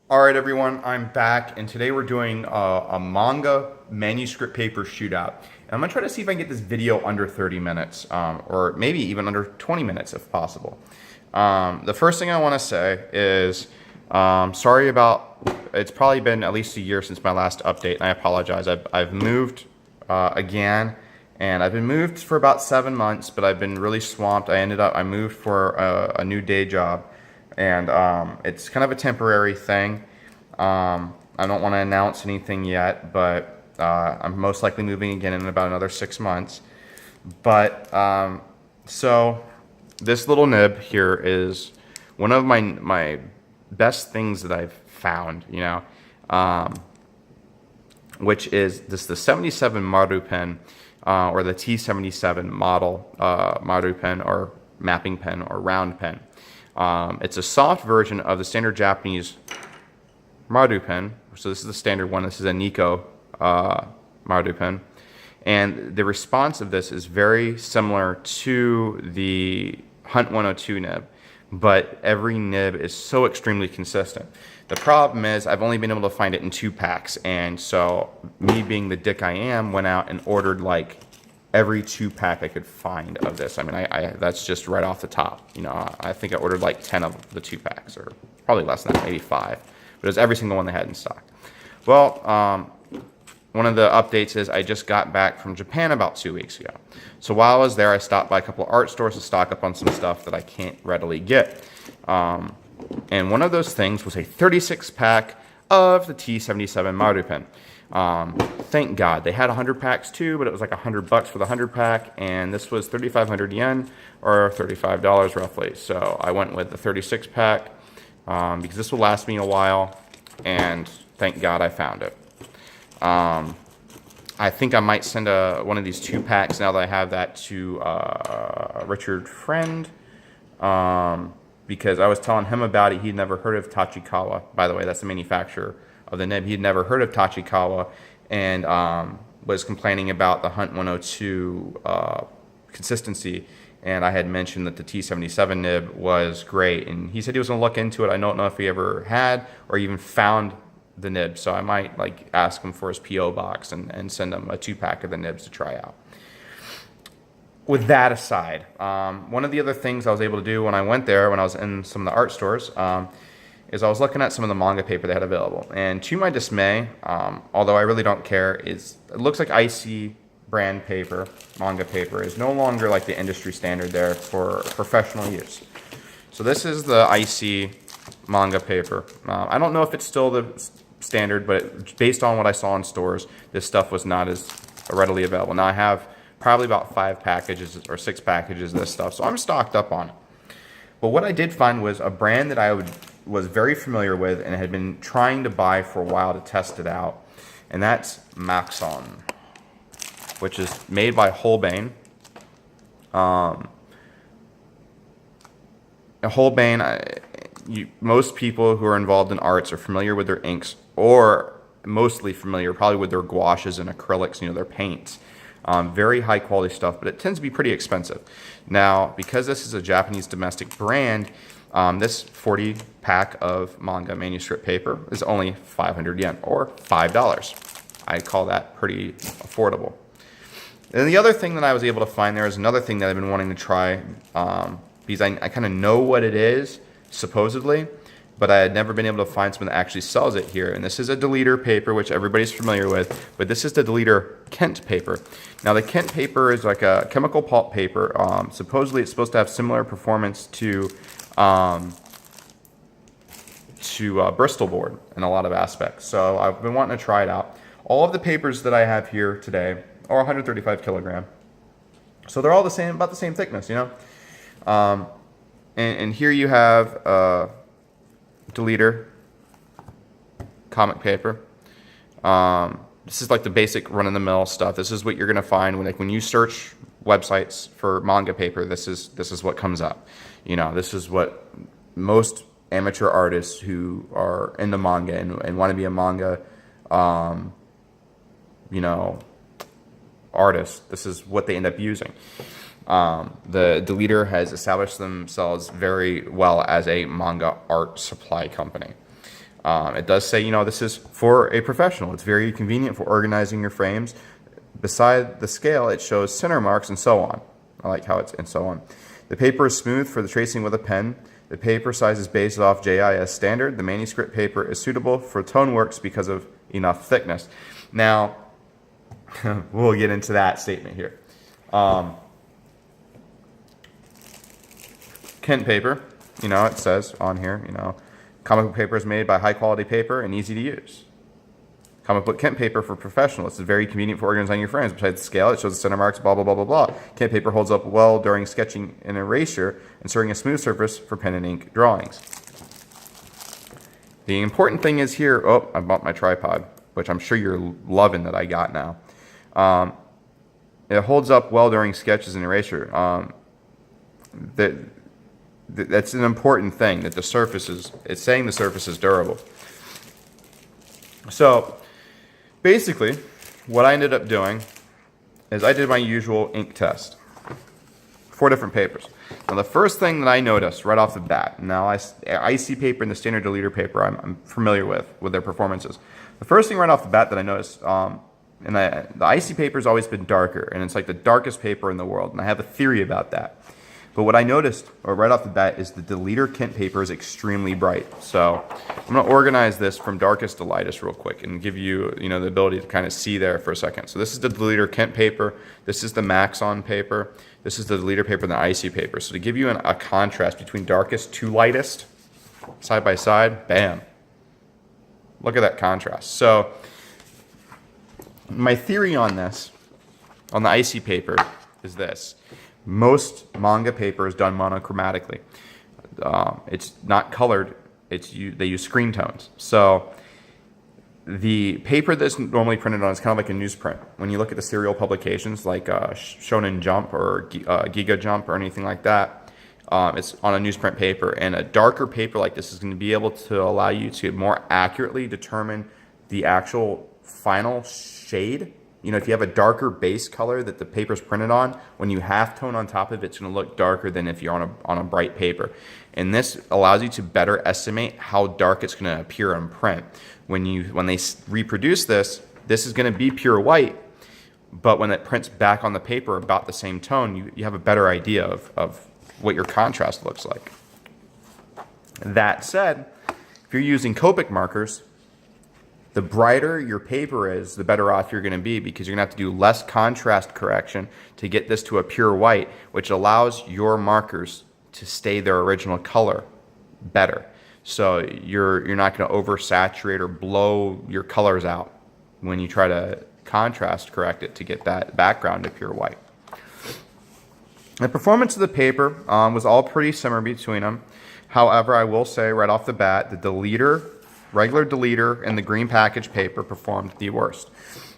All right, everyone, I'm back, and today we're doing a manga manuscript paper shootout. And I'm gonna try to see if I can get this video under 30 minutes, or maybe even under 20 minutes if possible. The first thing I want to say is sorry about, it's probably been at least a year since my last update, and I apologize. I've moved again, and I've been moved for about 7 months, but I've been really swamped. I moved for a new day job. And it's kind of a temporary thing. I don't want to announce anything yet, but I'm most likely moving again in about another 6 months. But so this little nib here is one of my best things that I've found, which is the 77 Maru pen, or the T77 model Maru pen, or mapping pen, or round pen. It's a soft version of the standard Japanese Maru pen. So this is the standard one. This is a Nikko Maru pen. And the response of this is very similar to the Hunt 102 nib, but every nib is so extremely consistent. The problem is I've only been able to find it in 2 packs, and so me being the dick I am, went out and ordered like every 2-pack I could find of this. I mean, I that's just right off the top. I think I ordered like 10 of the 2-packs, or probably less than that, maybe 5. But it was every single one they had in stock. Well, one of the updates is I just got back from Japan about 2 weeks ago. So while I was there, I stopped by a couple of art stores to stock up on some stuff that I can't readily get. And one of those things was a 36-pack of the T77 Maru pen. Thank God. They had 100 packs too, but it was like $100 for the 100 pack, and this was 3,500 yen, or $35 roughly. So I went with the 36 pack because this will last me a while, and thank God I found it. I think I might send one of these 2 packs now that I have that to Richard Friend, because I was telling him about it. He'd never heard of Tachikawa. By the way, that's the manufacturer of the nib. He'd never heard of Tachikawa, and was complaining about the Hunt 102 consistency. And I had mentioned that the T77 nib was great, and he said he was going to look into it. I don't know if he ever had or even found the nib, so I might like ask him for his PO box and send him a 2-pack of the nibs to try out. With that aside, one of the other things I was able to do when I went there, when I was in some of the art stores, is I was looking at some of the manga paper they had available. And to my dismay, although I really don't care, it looks like IC brand paper, manga paper, is no longer like the industry standard there for professional use. So this is the IC manga paper. I don't know if it's still the standard, but based on what I saw in stores, this stuff was not as readily available. Now I have probably about 5 packages or 6 packages of this stuff, so I'm stocked up on it. But what I did find was a brand that I was very familiar with and had been trying to buy for a while to test it out, and that's Maxon, which is made by Holbein. Holbein, most people who are involved in arts are familiar with their inks, or mostly familiar probably with their gouaches and acrylics, their paints. Very high quality stuff, but it tends to be pretty expensive. Now, because this is a Japanese domestic brand, this 40-pack of manga manuscript paper is only 500 yen, or $5. I'd call that pretty affordable. And the other thing that I was able to find there is another thing that I've been wanting to try, because I kind of know what it is, supposedly, but I had never been able to find someone that actually sells it here. And this is a deleter paper, which everybody's familiar with, but this is the deleter Kent paper. Now, the Kent paper is like a chemical pulp paper. Supposedly, it's supposed to have similar performance to Bristol board in a lot of aspects. So I've been wanting to try it out. All of the papers that I have here today are 135 kilogram. So they're all the same, about the same thickness, And here you have deleter comic paper. This is like the basic run-of-the-mill stuff. This is what you're gonna find when you search websites for manga paper. This is what comes up. This is what most amateur artists who are into manga and want to be a manga, artist, this is what they end up using. The Deleter has established themselves very well as a manga art supply company. It does say, this is for a professional. It's very convenient for organizing your frames. Beside the scale, it shows center marks and so on. I like how it's and so on. The paper is smooth for the tracing with a pen. The paper size is based off JIS standard. The manuscript paper is suitable for tone works because of enough thickness. Now, we'll get into that statement here. Kent paper, it says on here, comic book paper is made by high quality paper and easy to use. Comic book Kent paper for professionals. It's very convenient for organizing your frames. Besides the scale, it shows the center marks, blah, blah, blah, blah, blah. Kent paper holds up well during sketching and erasure and serving a smooth surface for pen and ink drawings. The important thing is here, I bought my tripod, which I'm sure you're loving that I got now. It holds up well during sketches and erasure. That's an important thing, that the surface is, it's saying the surface is durable. So, basically, what I ended up doing is I did my usual ink test. 4 different papers. Now, the first thing that I noticed right off the bat, now IC paper and the standard deleter paper I'm familiar with their performances. The first thing right off the bat that I noticed, and the IC paper has always been darker, and it's like the darkest paper in the world, and I have a theory about that. But what I noticed, right off the bat, is the deleter Kent paper is extremely bright. So I'm going to organize this from darkest to lightest real quick and give you, the ability to kind of see there for a second. So this is the deleter Kent paper. This is the Maxon paper. This is the deleter paper and the IC paper. So to give you a contrast between darkest to lightest, side by side, bam. Look at that contrast. So my theory on this, on the IC paper, is this. Most manga paper is done monochromatically. It's not colored. They use screen tones. So the paper that's normally printed on is kind of like a newsprint. When you look at the serial publications like Shonen Jump or Giga Jump or anything like that, it's on a newsprint paper. And a darker paper like this is going to be able to allow you to more accurately determine the actual final shade. If you have a darker base color that the paper's printed on, when you halftone on top of it, it's going to look darker than if you're on a bright paper. And this allows you to better estimate how dark it's going to appear in print. When they reproduce this is going to be pure white, but when it prints back on the paper about the same tone, you have a better idea of what your contrast looks like. That said, if you're using Copic markers, the brighter your paper is, the better off you're going to be, because you're going to have to do less contrast correction to get this to a pure white, which allows your markers to stay their original color better. So you're not going to oversaturate or blow your colors out when you try to contrast correct it to get that background to pure white. The performance of the paper was all pretty similar between them. However, I will say right off the bat, the regular deleter and the green package paper performed the worst.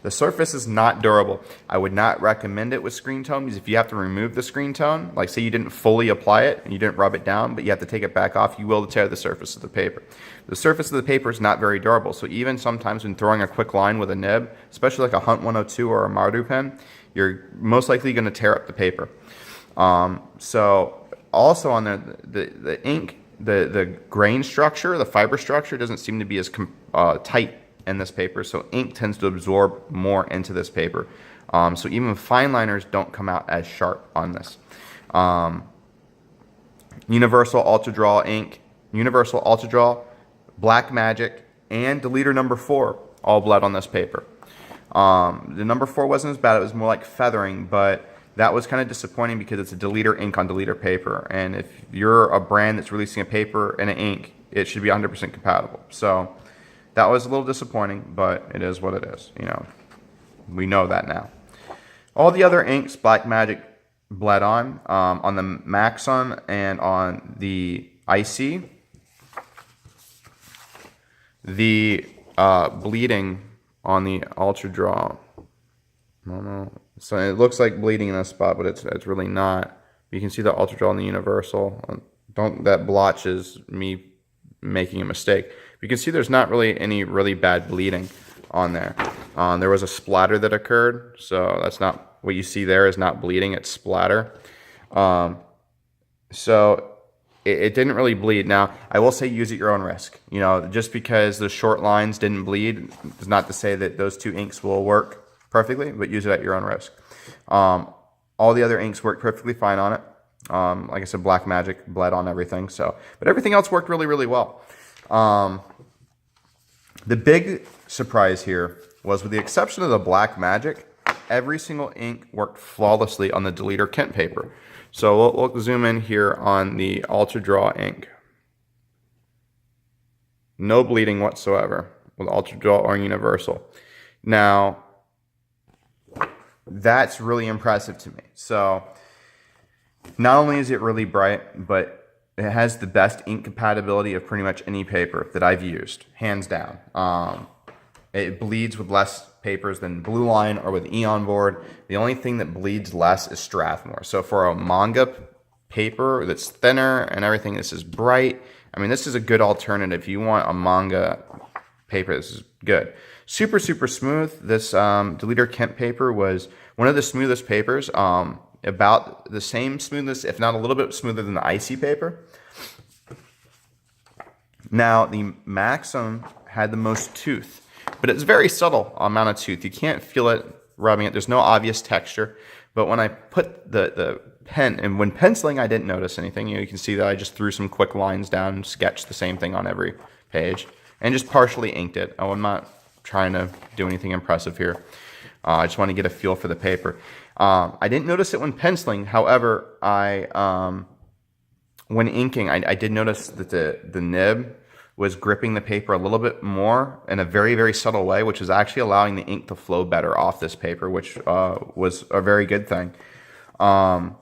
The surface is not durable. I would not recommend it with screen tone, because if you have to remove the screen tone, like say you didn't fully apply it and you didn't rub it down, but you have to take it back off, you will tear the surface of the paper. The surface of the paper is not very durable, so even sometimes when throwing a quick line with a nib, especially like a Hunt 102 or a Maru pen, you're most likely going to tear up the paper. So also on the ink, the grain structure, the fiber structure doesn't seem to be as tight in this paper, so ink tends to absorb more into this paper. So even fine liners don't come out as sharp on this. Universal Ultra Draw ink, Universal Ultra Draw, Black Magic, and deleter number 4 all bled on this paper. The number 4 wasn't as bad, it was more like feathering, but that was kind of disappointing because it's a deleter ink on deleter paper. And if you're a brand that's releasing a paper and an ink, it should be 100% compatible. So that was a little disappointing, but it is what it is. We know that now. All the other inks, Black Magic bled on the Maxon and on the IC. The bleeding on the Ultra Draw, I don't know. So it looks like bleeding in a spot, but it's really not. You can see the Ultra Draw and the Universal. That blotches me making a mistake. You can see there's not really any really bad bleeding on there. There was a splatter that occurred, so that's not what you see there is not bleeding, it's splatter. So it didn't really bleed. Now, I will say use at your own risk. You know, just because the short lines didn't bleed is not to say that those two inks will work perfectly, but use it at your own risk. All the other inks worked perfectly fine on it. Like I said, Black Magic bled on everything. So, but everything else worked really, really well. The big surprise here was, with the exception of the Black Magic, every single ink worked flawlessly on the Deleter Kent paper. So we'll zoom in here on the Ultra Draw ink. No bleeding whatsoever with Ultra Draw or Universal. Now, that's really impressive to me. So not only is it really bright, but it has the best ink compatibility of pretty much any paper that I've used, hands down. It bleeds with less papers than Blue Line or with Eon Board. The only thing that bleeds less is Strathmore. So for a manga paper that's thinner and everything, this is bright. I mean, this is a good alternative. If you want a manga paper, this is good. Super, super smooth. This Deleter Kent paper was one of the smoothest papers. About the same smoothness, if not a little bit smoother than the Icy paper. Now, the Maxon had the most tooth, but it's very subtle amount of tooth. You can't feel it rubbing it. There's no obvious texture. But when I put the pen, and when penciling, I didn't notice anything. You can see that I just threw some quick lines down and sketched the same thing on every page, and just partially inked it. Oh, I'm not trying to do anything impressive here. I just want to get a feel for the paper. I didn't notice it when penciling. However, when inking, I did notice that the nib was gripping the paper a little bit more in a very, very subtle way, which is actually allowing the ink to flow better off this paper, which was a very good thing. And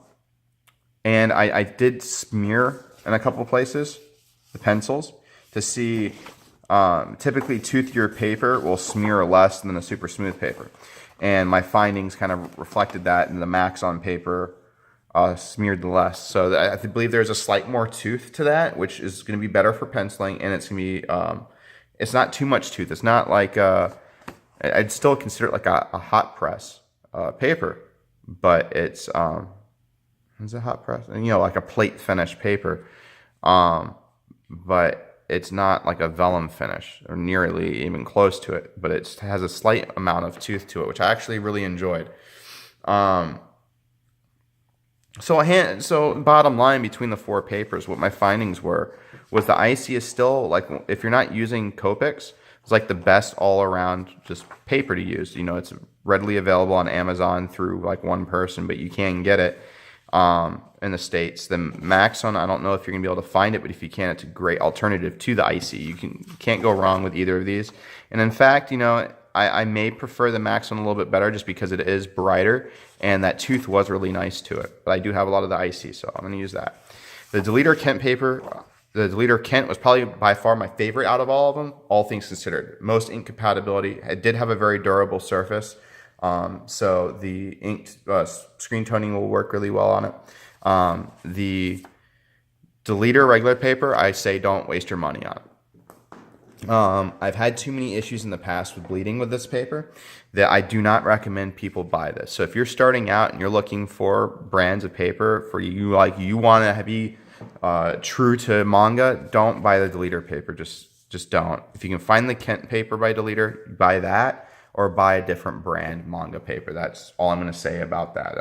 I did smear in a couple of places the pencils to see, typically toothier paper will smear less than a super smooth paper. And my findings kind of reflected that, and the Maxon paper smeared the less. So I believe there's a slight more tooth to that, which is going to be better for penciling, and it's going to be, it's not too much tooth. It's not like, I'd still consider it like a hot press paper, but it's a hot press? And, you know, like a plate finish paper, but it's not like a vellum finish or nearly even close to it, but it has a slight amount of tooth to it, which I actually really enjoyed. So bottom line between the four papers, what my findings were was the Icy is still, like, if you're not using Copics, it's like the best all around just paper to use. You know, it's readily available on Amazon through like one person, but you can get it in the States. The Maxon, I don't know if you're gonna be able to find it, but if you can, it's a great alternative to the Icy. You can't go wrong with either of these. And in fact, you know, I may prefer the Maxon a little bit better just because it is brighter, and that tooth was really nice to it. But I do have a lot of the Icy, so I'm gonna use that. The Deleter Kent paper, the Deleter Kent was probably by far my favorite out of all of them, all things considered. Most ink compatibility. It did have a very durable surface. So the inked screen toning will work really well on it. The Deleter regular paper, I say don't waste your money on it. I've had too many issues in the past with bleeding with this paper that I do not recommend people buy this. So if you're starting out and you're looking for brands of paper for you, like you want to be true to manga, don't buy the Deleter paper. Just don't. If you can find the Kent paper by Deleter, buy that, or buy a different brand manga paper. That's all I'm going to say about that.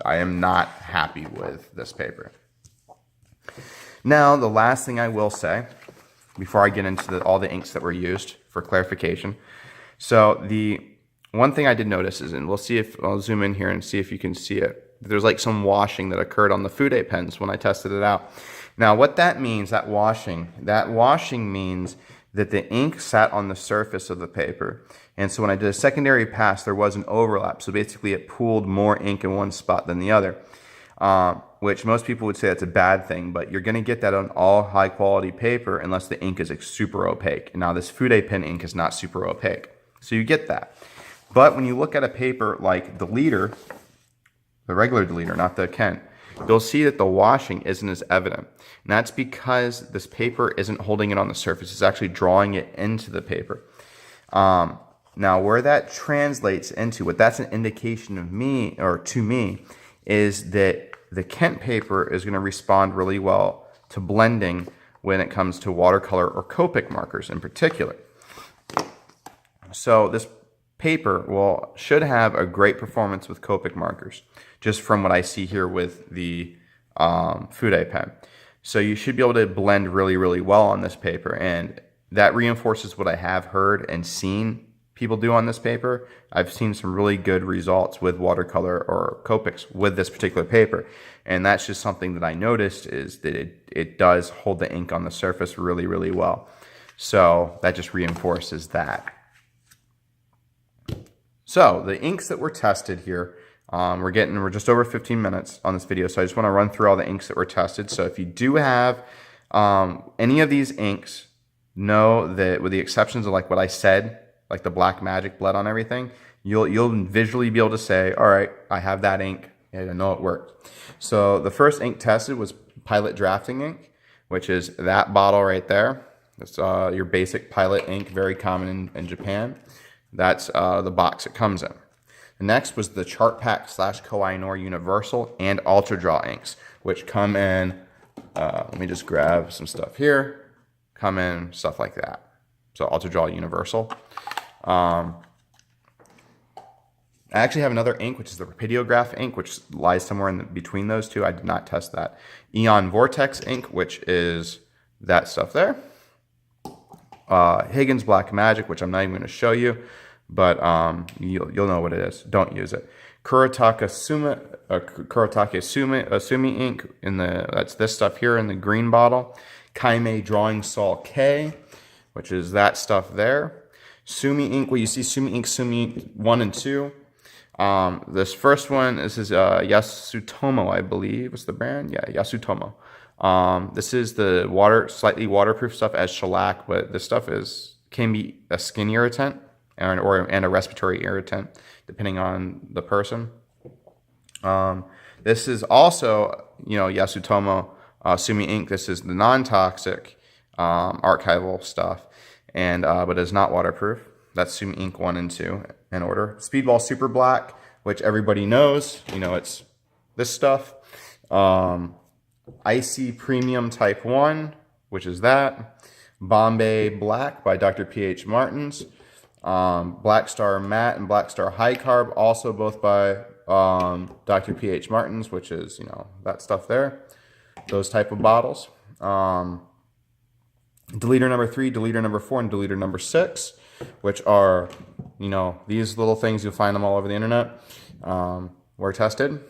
I am not happy with this paper. Now, the last thing I will say before I get into all the inks that were used for clarification. So the one thing I did notice is, and we'll see if, I'll zoom in here and see if you can see it. There's like some washing that occurred on the Fude pens when I tested it out. Now what that means, that washing means that the ink sat on the surface of the paper. And so when I did a secondary pass, there was an overlap. So basically it pooled more ink in one spot than the other. Which most people would say that's a bad thing, but you're going to get that on all high quality paper unless the ink is super opaque. Now this Fude pen ink is not super opaque, so you get that. But when you look at a paper like Deleter, the regular Deleter, not the Kent, you'll see that the washing isn't as evident. And that's because this paper isn't holding it on the surface, it's actually drawing it into the paper. Now where that translates into, what that's an indication of to me, is that the Kent paper is going to respond really well to blending when it comes to watercolor or Copic markers in particular. So this paper should have a great performance with Copic markers, just from what I see here with the Fude pen. So you should be able to blend really, really well on this paper, and that reinforces what I have heard and seen people do on this paper. I've seen some really good results with watercolor or Copics with this particular paper, and that's just something that I noticed, is that it does hold the ink on the surface really, really well. So that just reinforces that. So the inks that were tested here, we're just over 15 minutes on this video, so I just want to run through all the inks that were tested. So if you do have any of these inks, know that with the exceptions of like what I said, like the black magic bled on everything, you'll visually be able to say, all right, I have that ink and I know it worked. So the first ink tested was Pilot Drafting ink, which is that bottle right there. It's your basic Pilot ink, very common in Japan. That's the box it comes in. The next was the Chart Pack / Koh-i-Noor Universal and Ultra Draw inks, which come in, let me just grab some stuff here, come in stuff like that. So Ultra Draw Universal. I actually have another ink, which is the Rapidiograph ink, which lies somewhere in between those two. I did not test that. Eon Vortex ink, which is that stuff there. Higgins Black Magic, which I'm not even going to show you, but you'll know what it is. Don't use it. Kuretake Sumi ink, that's this stuff here in the green bottle. Kaimei Drawing Sol K, which is that stuff there. Sumi ink, well, you see Sumi ink, Sumi 1 and 2. This first one, this is Yasutomo, I believe. What's the brand? Yeah, Yasutomo. This is the slightly waterproof stuff as shellac, but this stuff can be a skin irritant and a respiratory irritant, depending on the person. This is also, Yasutomo Sumi ink. This is the non-toxic archival stuff, and but it's not waterproof. That's Sumi ink 1 and 2 in order. Speedball Super Black, which everybody knows, it's this stuff. Icy Premium Type 1, which is that. Bombay Black by Dr. P.H. Martins. Black Star Matte and Black Star High Carb, also both by Dr. P.H. Martins, which is, that stuff there. Those type of bottles. Deleter number 3, deleter number 4, and deleter number 6, which are, these little things. You'll find them all over the internet. Were tested.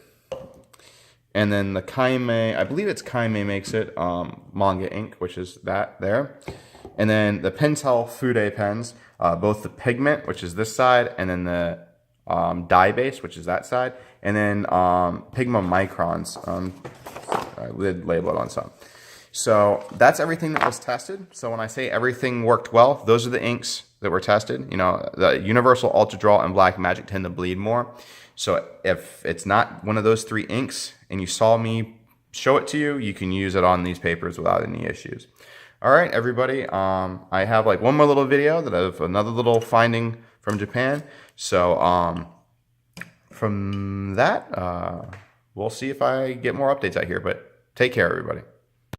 And then the Kaimei, I believe it's Kaimei makes it, Manga ink, which is that there. And then the Pentel Fude pens, both the pigment, which is this side, and then the dye base, which is that side. And then Pigma Microns, I did label it on some. So that's everything that was tested. So when I say everything worked well, those are the inks that were tested. The Universal, Ultra Draw, and Black Magic tend to bleed more. So if it's not one of those 3 inks and you saw me show it to you, you can use it on these papers without any issues. All right, everybody. I have like one more little video that I have another little finding from Japan. So from that, we'll see if I get more updates out here. But take care, everybody.